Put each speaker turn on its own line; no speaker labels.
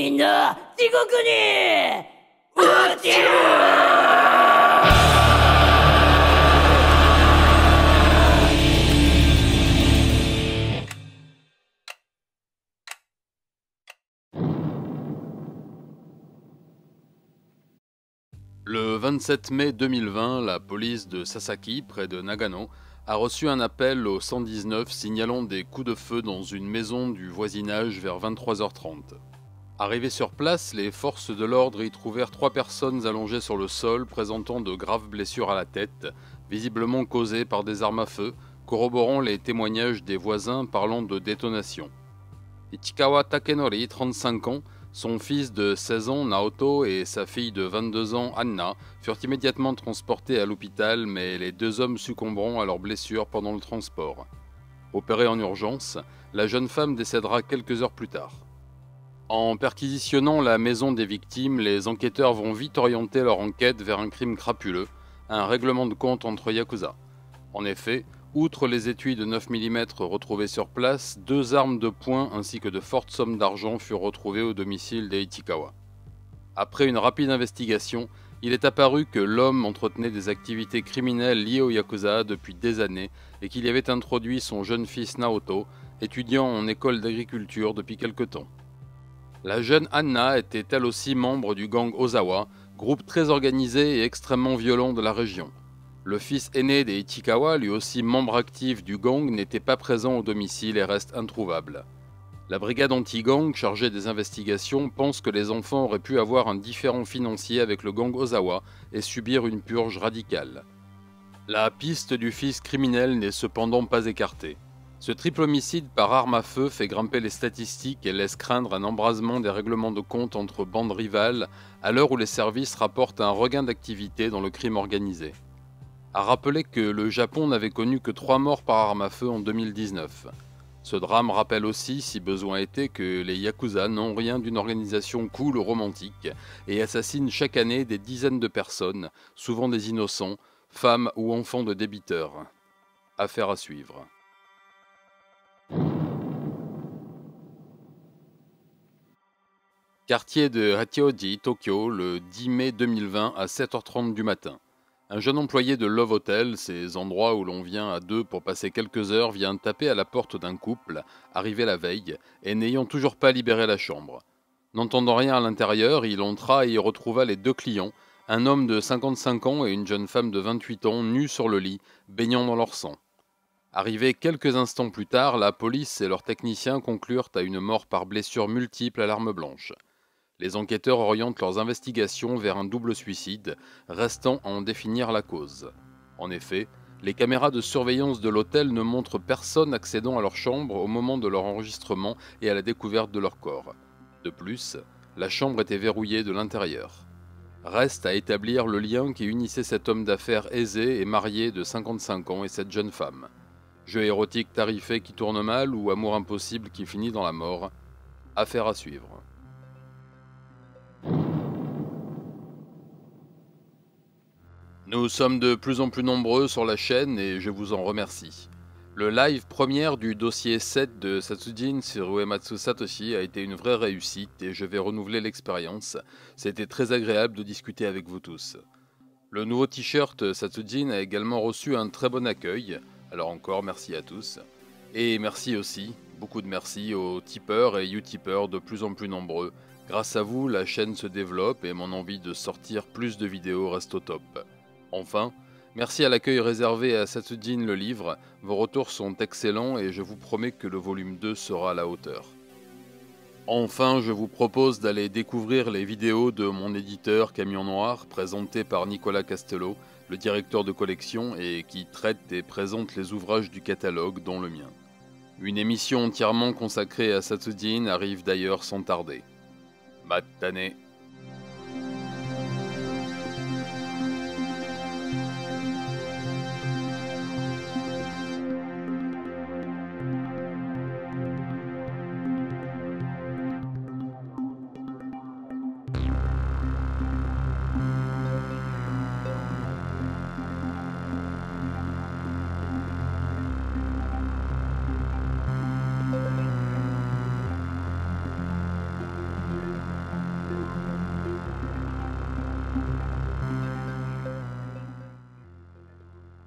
みんな地獄に落ちる。
Le 27 mai 2020, la police de Sasaki, près de Nagano, a reçu un appel au 119 signalant des coups de feu dans une maison du voisinage vers 23h30. Arrivés sur place, les forces de l'ordre y trouvèrent 3 personnes allongées sur le sol présentant de graves blessures à la tête, visiblement causées par des armes à feu, corroborant les témoignages des voisins parlant de détonation. Ichikawa Takenori, 35 ans, son fils de 16 ans, Naoto, et sa fille de 22 ans, Anna, furent immédiatement transportés à l'hôpital, mais les 2 hommes succomberont à leurs blessures pendant le transport. Opérée en urgence, la jeune femme décédera quelques heures plus tard. En perquisitionnant la maison des victimes, les enquêteurs vont vite orienter leur enquête vers un crime crapuleux, un règlement de compte entre yakuza. En effet, outre les étuis de 9 mm retrouvés sur place, 2 armes de poing ainsi que de fortes sommes d'argent furent retrouvées au domicile des Ichikawa. Après une rapide investigation, il est apparu que l'homme entretenait des activités criminelles liées au yakuza depuis des années et qu'il y avait introduit son jeune fils Naoto, étudiant en école d'agriculture depuis quelque temps. La jeune Anna était elle aussi membre du gang Ozawa, groupe très organisé et extrêmement violent de la région. Le fils aîné des Ichikawa, lui aussi membre actif du gang, n'était pas présent au domicile et reste introuvable. La brigade anti-gang chargée des investigations pense que les enfants auraient pu avoir un différend financier avec le gang Ozawa et subir une purge radicale. La piste du fils criminel n'est cependant pas écartée. Ce triple homicide par arme à feu fait grimper les statistiques et laisse craindre un embrasement des règlements de compte entre bandes rivales à l'heure où les services rapportent un regain d'activité dans le crime organisé. A rappeler que le Japon n'avait connu que 3 morts par arme à feu en 2019. Ce drame rappelle aussi, si besoin était, que les Yakuza n'ont rien d'une organisation cool ou romantique et assassinent chaque année des dizaines de personnes, souvent des innocents, femmes ou enfants de débiteurs. Affaire à suivre. Quartier de Hachioji, Tokyo, le 10 mai 2020 à 7h30 du matin. Un jeune employé de Love Hotel, ces endroits où l'on vient à 2 pour passer quelques heures, vient taper à la porte d'un couple, arrivé la veille, et n'ayant toujours pas libéré la chambre. N'entendant rien à l'intérieur, il entra et y retrouva les 2 clients, un homme de 55 ans et une jeune femme de 28 ans, nus sur le lit, baignant dans leur sang. Arrivés quelques instants plus tard, la police et leurs techniciens conclurent à une mort par blessures multiples à l'arme blanche. Les enquêteurs orientent leurs investigations vers un double suicide, restant à en définir la cause. En effet, les caméras de surveillance de l'hôtel ne montrent personne accédant à leur chambre au moment de leur enregistrement et à la découverte de leur corps. De plus, la chambre était verrouillée de l'intérieur. Reste à établir le lien qui unissait cet homme d'affaires aisé et marié de 55 ans et cette jeune femme. Jeu érotique tarifé qui tourne mal ou amour impossible qui finit dans la mort. Affaire à suivre. Nous sommes de plus en plus nombreux sur la chaîne et je vous en remercie. Le live première du dossier 7 de Satsujin sur Uematsu Satoshi a été une vraie réussite et je vais renouveler l'expérience. C'était très agréable de discuter avec vous tous. Le nouveau t-shirt Satsujin a également reçu un très bon accueil, alors encore merci à tous. Et merci aussi, beaucoup de merci aux tipeurs et utipeurs de plus en plus nombreux. Grâce à vous, la chaîne se développe et mon envie de sortir plus de vidéos reste au top. Enfin, merci à l'accueil réservé à Satsujin le livre, vos retours sont excellents et je vous promets que le volume 2 sera à la hauteur. Enfin, je vous propose d'aller découvrir les vidéos de mon éditeur Camion Noir, présenté par Nicolas Castello, le directeur de collection, et qui traite et présente les ouvrages du catalogue, dont le mien. Une émission entièrement consacrée à Satsujin arrive d'ailleurs sans tarder. Matane.